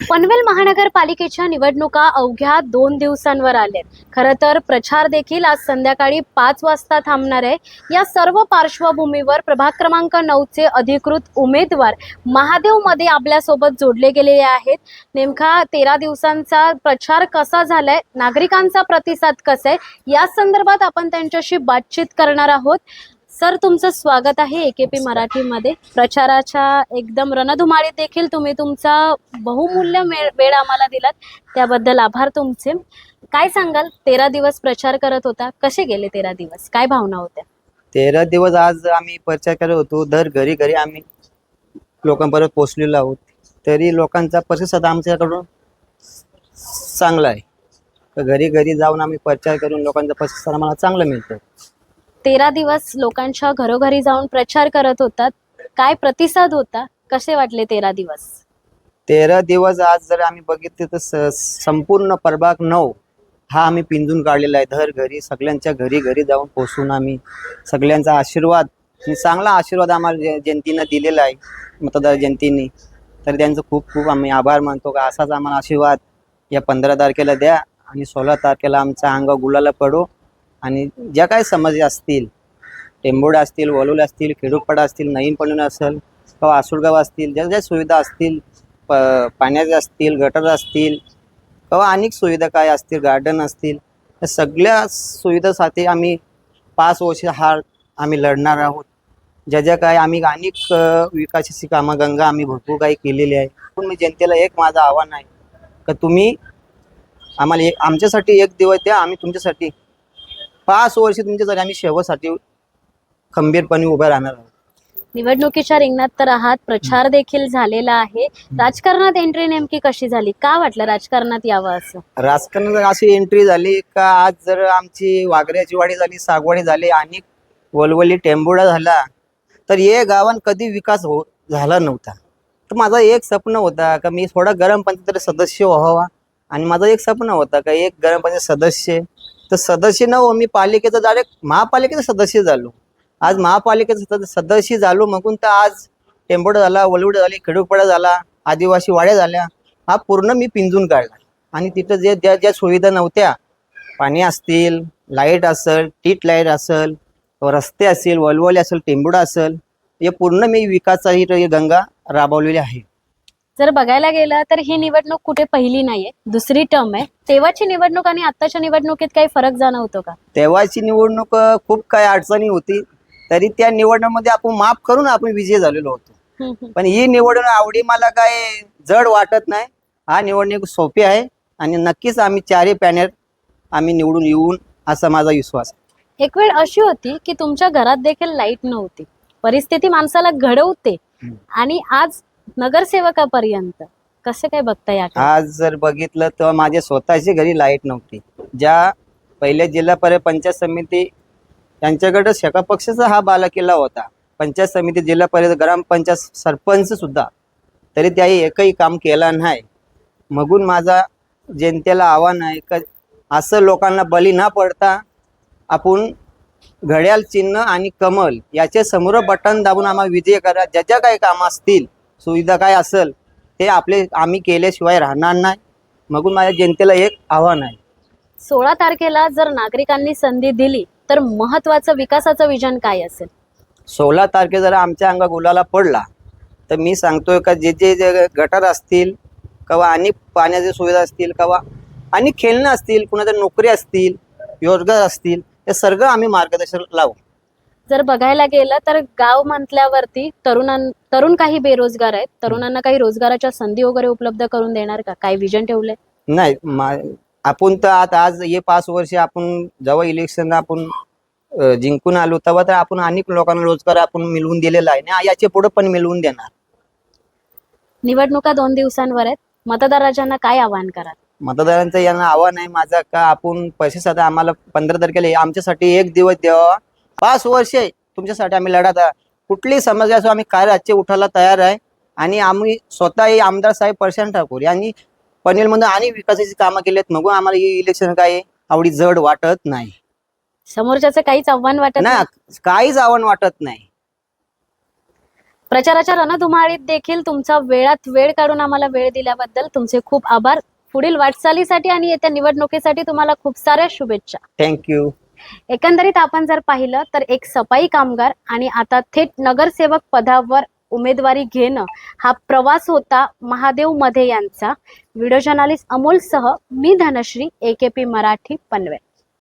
पनवेल महानगरपालिकेच्या निवडणुका अवघ्या 2 दिवसांवर आलेत. खरं तर प्रचार देखील आज संध्याकाळी 5 वाजता थांबणार आहे. या सर्व पार्श्वभूमीवर प्रभाग क्रमांक 9 चे अधिकृत उमेदवार महादेवमध्ये आपल्यासोबत जोडले गेलेले आहेत. नेमका 13 दिवसांचा प्रचार कसा झालाय, नागरिकांचा प्रतिसाद कसा आहे, या संदर्भात आपण त्यांच्याशी बातचीत करणार आहोत. सर, तुमचं स्वागत आहे एकेपी मराठीमध्ये. प्रचाराच्या एकदम रणधुमाळीत देखील तुम्ही तुमचा बहुमूल्य वेळ आम्हाला दिलात, त्याबद्दल आभार तुमचे. काय सांगाल, 13 दिवस प्रचार करत होता, कसे गेले 13 दिवस, काय भावना होत्या? 13 दिवस आज आम्ही प्रचार करत होतो. दर घरी घरी आम्ही लोकांपर्यंत पोहोचलेलो आहोत. तरी लोकांचा प्रतिसाद आमच्याकडून चांगला आहे. तर घरी घरी जाऊन आम्ही प्रचार करून लोकांचा प्रतिसाद आम्हाला चांगला मिळतो. 13 दिवस लोकांच्या घरोघरी जाऊन प्रचार करत होतात, काय प्रतिसाद होता, कसे वाटले 13 दिवस? 13 दिवस आज जर आम्ही बघितले तर संपूर्ण प्रभाग 9 हा आम्ही पिंजून काढलेला आहे. दर घरी सगळ्यांच्या घरी घरी जाऊन पोहोचून आम्ही सगळ्यांचा आशीर्वाद, चांगला आशीर्वाद आम्हाला जनतेनं दिलेला आहे, मतदार जनतेने. तर त्यांचं खूप खूप आम्ही आभार मानतो का असाच आम्हाला आशीर्वाद या 15 तारखेला द्या आणि 16 तारखेला आमचा अंग गुलाला पडो. आणि ज्या काही समस्या असतील, टेंबोडा असतील, वलोल असतील, खेडूपाडा असतील, नईन पणून असेल किंवा आसुळगाव असतील, ज्या ज्या सुविधा असतील, पाण्याच्या असतील, गटर असतील किंवा अनेक सुविधा काय असतील, गार्डन असतील, या सगळ्या सुविधासाठी आम्ही 5 वर्ष आम्ही लढणार आहोत. ज्या ज्या काय आम्ही अनेक विकासाची कामं गंगा आम्ही भरपूर काही केलेली आहे. पण मी जनतेला एक माझं आव्हान आहे का तुम्ही आम्हाला आमच्यासाठी एक दिवस द्या, आम्ही तुमच्यासाठी 5 वर्ष तुमच्यासाठी आम्ही शेवटसाठी खंबीरपणे उभे राहणार आहोत. निवडणुकीच्या रिंगणात तर आहात, प्रचार देखील झालेला आहे. राजकारणात एंट्री नेमकी कशी झाली, का वाटलं राजकारणात यावं असं? राजकारणात अशी एंट्री झाली का आज जर आमची वाघऱ्याची वाडी झाली, सागवाडी झाली आणि वलवली टेंबोडा झाला, तर हे गावात कधी विकास झाला नव्हता. तर माझं एक स्वप्न होता का मी थोडा गरम पंचायत सदस्य व्हावा. आणि माझं एक स्वप्न होता का एक गरम पंचायत सदस्य, तर सदस्य न हो मी पालिकेचा डायरेक्ट महापालिकेचा सदस्य झालो. आज महापालिकेचा सदस्य झालो मगून तर आज टेंबोडा झाला, वलवड झाली, खेडूपाडा झाला, आदिवासी वाड्या झाल्या, हा पूर्ण मी पिंजून काढला. आणि तिथं जे ज्या ज्या सुविधा नव्हत्या, पाणी असतील, लाईट असेल, स्ट्रीट लाईट असेल, रस्ते असतील, वलवले असेल, टेंबोडा असेल, हे पूर्ण मी विकासाची गंगा राबवलेली आहे. जर बघायला गेलं तर ही निवडणूक कुठे पहिली नाहीये, दुसरी टर्म आहे. तेव्हाची निवडणूक आणि आत्ताच्या निवडणुकीत काही फरक जाणवतो का? तेव्हाची निवडणूक खूप काही अडचणी होती, तरी त्या निवडणुकीमध्ये आपण माफ करून आपण विजय झालेलो होतो. पण ही निवडणूक आवडी मला काय जड वाटत नाही. हा निवडणूक सोपी आहे आणि नक्कीच आम्ही 4 पॅनल आम्ही निवडून येऊन असा माझा विश्वास आहे. एक वेळ अशी होती की तुमच्या घरात देखील लाईट नव्हती, परिस्थिती माणसाला घडवते, आणि आज नगरसेवकापर्यंत कसं काय बघता याकडे? आज जर बघितलं तर माझ्या स्वतःची घरी लाईट नव्हती. ज्या पहिल्या जिल्हा परिषद पंचायत समिती त्यांच्याकडे शेका पक्षाचा हा बालेकिल्ला होता. पंचायत समिती, जिल्हा परिषद, ग्रामपंचायत, सरपंच सुद्धा, तरी त्याही एकही काम केलं नाही. मगून माझा जनतेला आव्हान आहे का असं लोकांना बली न पडता आपण घड्याळ चिन्ह आणि कमल याचे समोर बटन दाबून आम्हाला विजय करा. ज्या ज्या काही कामं असतील, सुविधा काय असेल, ते आम्ही केल्याशिवाय राहणार नाही. मगून माझ्या जनतेला एक आव्हान आहे. 16 तारखेला जर नागरिकांनी संधी दिली तर महत्वाचं विकासाचं विजन काय असेल? 16 तारखे जर आमच्या अंगा गुलाला पडला तर मी सांगतोय का जे जे गटर असतील किंवा अनेक पाण्याच्या सुविधा असतील किंवा अनेक खेळणं असतील, कुणाच्या नोकरी असतील, रोजगार असतील, हे सगळं आम्ही मार्गदर्शन लावू. जर बघायला गेलं तर गाव म्हटल्यावरती तरुण काही बेरोजगार आहेत, तरुणांना काही रोजगाराच्या संधी वगैरे उपलब्ध करून देणार का? काही विजन ठेवलंय? नाही, आपण तर आता आज हे 5 वर्ष आपण जेव्हा इलेक्शन आपण जिंकून आलो तेव्हा तर आपण अनेक लोकांना रोजगार आपण मिळवून दिलेला आहे ना, याच्या पुढे पण मिळवून देणार. निवडणुका 2 दिवसांवर आहेत, मतदारांना काय आवाहन कराल? मतदारांचं यांना आव्हान आहे माझा का आपण पैशासाठी आम्हाला 15 तारखेला आमच्यासाठी एक दिवस द्यावा. 5 वर्ष तुमच्यासाठी आम्ही लढत आहे. कुठलीही समस्या असो आम्ही काय राज्य उठायला तयार आहे. आणि आम्ही स्वतः आमदार साहेब प्रशांत ठाकूर यांनी पनवेलमध्ये अनेक विकासाची कामं केलीत. मग आम्हाला ही इलेक्शन काय आवडी जड वाटत नाही. समोरच्याचं काहीच आव्हान वाटत नाही? काहीच आव्हान वाटत नाही. प्रचाराच्या रणधुमाळीत देखील तुमचा वेळात वेळ काढून आम्हाला वेळ दिल्याबद्दल तुमचे खूप आभार. पुढील वाटचालीसाठी आणि येत्या निवडणुकीसाठी तुम्हाला खूप साऱ्या शुभेच्छा. थँक्यू. एकंदरीत आपण जर पाहिलं तर एक सफाई कामगार आणि आता थेट नगरसेवक पदावर उमेदवारी घेणं हा प्रवास होता महादेव मधे यांचा. व्हिडिओ जर्नलिस्ट अमोल सह मी धनश्री, AKP मराठी, पनवेल.